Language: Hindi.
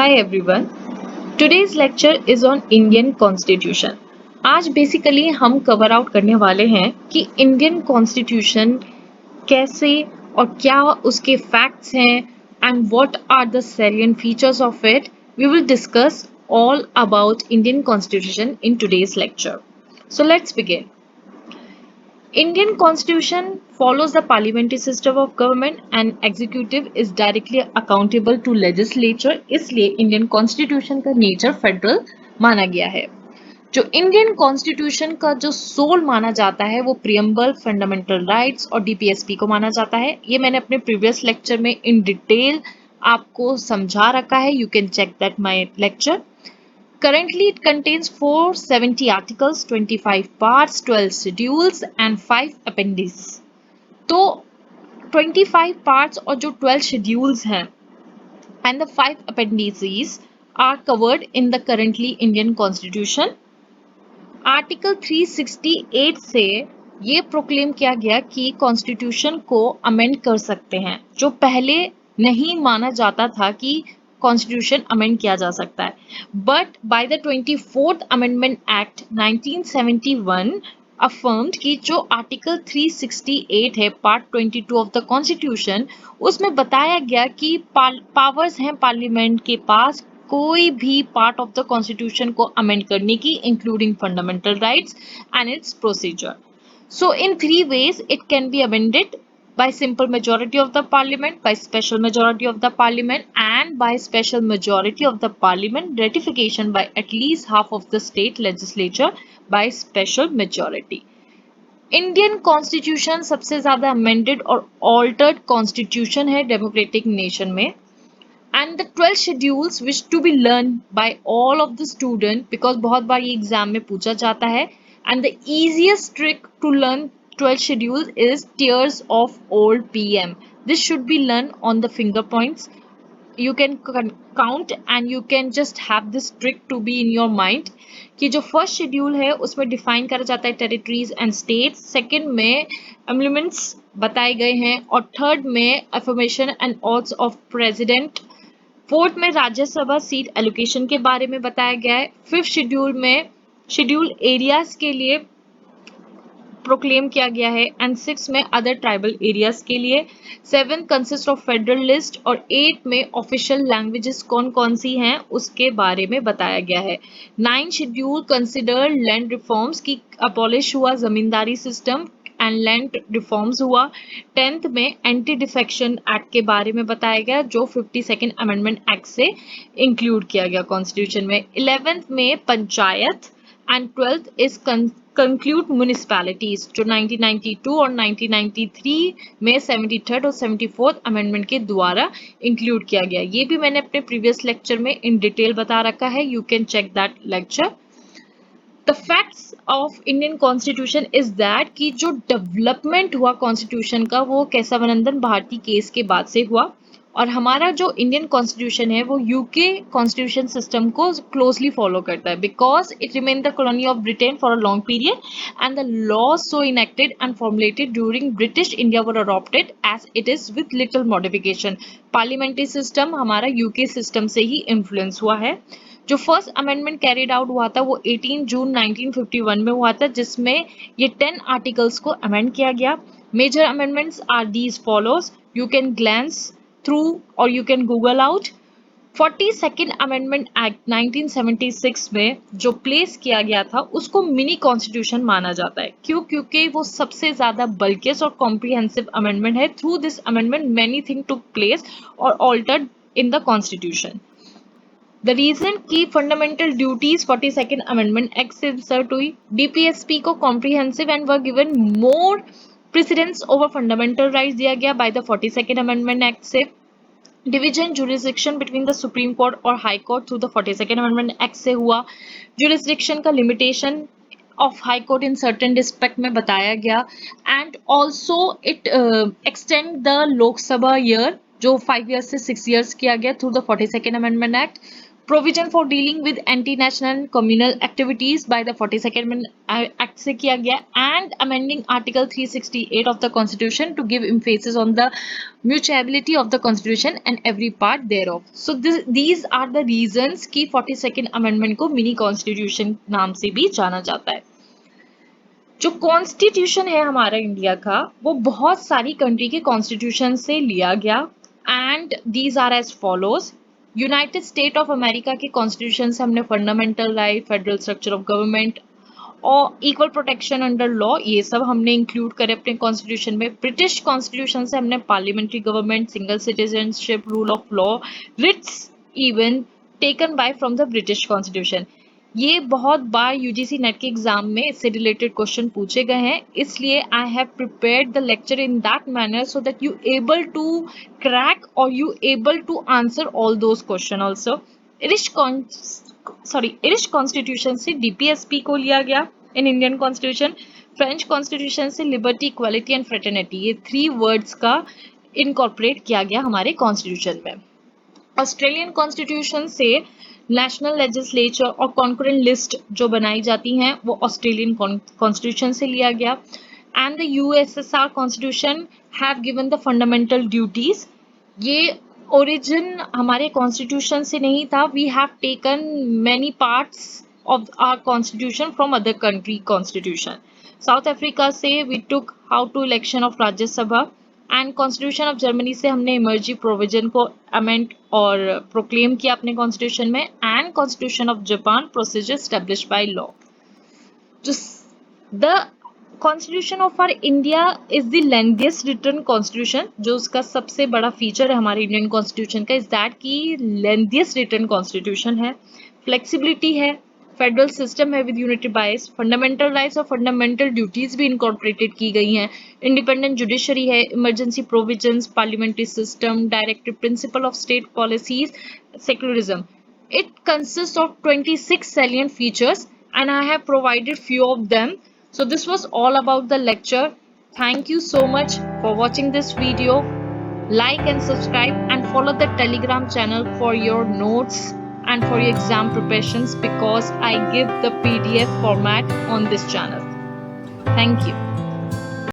Hi everyone. Today's lecture is on Indian Constitution. आज बेसिकली हम कवर आउट करने वाले हैं कि इंडियन कॉन्स्टिट्यूशन कैसे और क्या उसके फैक्ट्स हैं and what are the salient features of it. We will discuss all about Indian Constitution in today's lecture. So let's begin. Indian Constitution follows the parliamentary system of government and executive is directly accountable to legislature. इसलिए इंडियन कॉन्स्टिट्यूशन का नेचर फेडरल माना गया है. जो इंडियन कॉन्स्टिट्यूशन का जो सोल माना जाता है वो प्रियम्बल, फंडामेंटल राइट्स और डीपीएसपी को माना जाता है. ये मैंने अपने प्रीवियस लेक्चर में इन डिटेल आपको समझा रखा है. You can check that my lecture. Currently, it contains 470 articles, 25 parts, 12 schedules and 5 appendices. तो 25 parts और जो 12 schedules हैं and the 5 appendices are covered in the currently Indian Constitution. Article 368 से ये प्रोक्लेम किया गया कि कॉन्स्टिट्यूशन को अमेंड कर सकते हैं, जो पहले नहीं माना जाता था कि कॉन्स्टिट्यूशन अमेंड किया जा सकता है. But by the 24th amendment act 1971 affirmed कि जो आर्टिकल 368 है पार्ट 22 ऑफ द कॉन्स्टिट्यूशन, उसमें बताया गया कि पावर्स हैं पार्लियामेंट के पास कोई भी पार्ट ऑफ द कॉन्स्टिट्यूशन को अमेंड करने की, including fundamental rights and it's procedure. So in three ways it can be amended: by simple majority of the parliament, by special majority of the parliament and by special majority of the parliament ratification by at least half of the state legislature by special majority. Indian constitution सबसे ज्यादा अमेंडेड और ऑल्टर्ड कॉन्स्टिट्यूशन है डेमोक्रेटिक नेशन में. And the 12 schedules which to be learned by all of the student, because बहुत बार ये एग्जाम में पूछा जाता है. And the easiest trick to learn 12 schedules is tiers of old PM. This should be learned on the finger points. You can count and you can just have this trick to be in your mind कि जो फर्स्ट शेड्यूल है उसमें डिफाइन करा जाता है टेरिटरीज एंड स्टेट्स, सेकंड में एम्प्लॉयमेंट्स बताए गए हैं और थर्ड में affirmation and oaths of president, fourth में राज्यसभा सीट एलोकेशन के बारे में बताया गया है, फिफ्थ शेड्यूल में शेड्यूल एरियाज के लिए प्रोक्लेम किया गया है एंड सिक्स में अदर ट्राइबल एरियाज के लिए, seven consist of federal list और एट में ऑफिशियल लैंग्वेजेस कौन कौन सी हैं उसके बारे में बताया गया है. Nine schedule consider land reforms की अबॉलिश हुआ जमींदारी सिस्टम एंड लैंड रिफॉर्म्स हुआ. 10th में एंटी डिफेक्शन एक्ट के बारे में बताया गया जो 52nd अमेंडमेंट एक्ट से इंक्लूड किया गया कॉन्स्टिट्यूशन में. 11th में panchayat and 12th is conclude municipalities जो 1992 और 1993 में 73rd और 74th अमेंडमेंट के द्वारा इंक्लूड किया गया. ये भी मैंने अपने प्रीवियस लेक्चर में इन डिटेल बता रखा है. You can check that lecture. The facts of Indian Constitution is that कि जो डेवलपमेंट हुआ कॉन्स्टिट्यूशन का वो केशवानंदन भारती केस के बाद से हुआ और हमारा जो इंडियन कॉन्स्टिट्यूशन है वो यूके कॉन्स्टिट्यूशन सिस्टम को क्लोजली फॉलो करता है because it remain the colony of Britain for a long period and the laws so enacted and formulated during British India were adopted as it is with little modification. Parliamentary system हमारा यूके सिस्टम से ही इन्फ्लुएंस हुआ है. जो फर्स्ट अमेंडमेंट कैरिड आउट हुआ था वो 18 जून 1951 में हुआ था जिसमें ये 10 आर्टिकल्स को अमेंड किया गया. Major amendments are these follows. You can glance through or you can google out. 42nd amendment act 1976 में जो प्लेस किया गया था उसको मिनी कॉन्स्टिट्यूशन माना जाता है. क्यों? क्योंकि वो सबसे ज्यादा बल्कियस्ट और कॉम्प्रिहेंसिव अमेंडमेंट है. Through this amendment many thing took place और altered in the constitution. The reason की fundamental duties 42nd amendment act से इंसर्ट हुई. डीपीएसपी को comprehensive and were given more precedence over fundamental rights दिया गया by the 42nd amendment act से. Division jurisdiction between the supreme court और high court through the 42nd amendment act से हुआ. जुरिस्डिक्शन का limitation of high court in certain respect में बताया गया and also it extend the Lok Sabha year जो 5 years से 6 years किया गया through the 42nd amendment act. Provision for dealing with anti national communal activities by the 42nd act से किया गया, and amending article 368 of the constitution to give emphasis on the mutuality of the constitution and every part thereof. So these are the reasons कि 42nd अमेंडमेंट को मिनी कॉन्स्टिट्यूशन नाम से भी जाना जाता है। जो कॉन्स्टिट्यूशन है हमारा इंडिया का, वो बहुत सारी कंट्री के कॉन्स्टिट्यूशन से लिया गया, and these are as follows. United State of America के कॉन्स्टिट्यूशन से हमने fundamental right, federal structure of government और इक्वल प्रोटेक्शन अंडर लॉ, ये सब हमने इंक्लूड करे अपने कॉन्स्टिट्यूशन में। ब्रिटिश कॉन्स्टिट्यूशन से हमने parliamentary government, single citizenship, rule of law, writs even taken by from the British constitution. ये बहुत बार यूजीसी नेट के एग्जाम में इससे रिलेटेड क्वेश्चन पूछे गए हैं, इसलिए I have prepared the lecture in that manner so that you able to crack और you able to answer all those question also. Irish constitution से डीपीएसपी को लिया गया in Indian constitution. French constitution से लिबर्टी, इक्वालिटी एंड फ्रेटर्निटी, ये 3 वर्ड्स का इनकॉर्पोरेट किया गया हमारे कॉन्स्टिट्यूशन में। ऑस्ट्रेलियन कॉन्स्टिट्यूशन से नेशनल लेजिस्लेचर और कॉन्करेंट लिस्ट जो बनाई जाती हैं वो ऑस्ट्रेलियन कॉन्स्टिट्यूशन से लिया गया, and the USSR constitution have given the fundamental duties. ये ओरिजिन हमारे कॉन्स्टिट्यूशन से नहीं था, we have taken many parts of our constitution from other country constitution. South Africa से we took how to election of राज्य सभा, एंड कॉन्स्टिट्यूशन ऑफ जर्मनी से हमने इमर्जी प्रोविजन को अमेंड और प्रोक्लेम किया अपने कॉन्स्टिट्यूशन में, and constitution of Japan procedure established by law. The constitution of our India is the lengthiest written constitution. जो उसका सबसे बड़ा फीचर है हमारे इंडियन कॉन्स्टिट्यूशन का इज दैट की लेंथीएस्ट रिटन कॉन्स्टिट्यूशन है, फ्लेक्सिबिलिटी है, फेडरल सिस्टम है with unity bias, fundamental rights और फंडामेंटल ड्यूटीज भी इनकॉर्पोरेटेड की गई हैं, इंडिपेंडेंट जुडिशरी है, emergency provisions, parliamentary system, directive principle of state policies, secularism. It consists of 26 salient features and I have provided few of them. So this was all about the lecture. Thank you so much for watching this video. Like and subscribe and follow the Telegram channel for your notes and for your exam preparations because I give the PDF format on this channel. Thank you.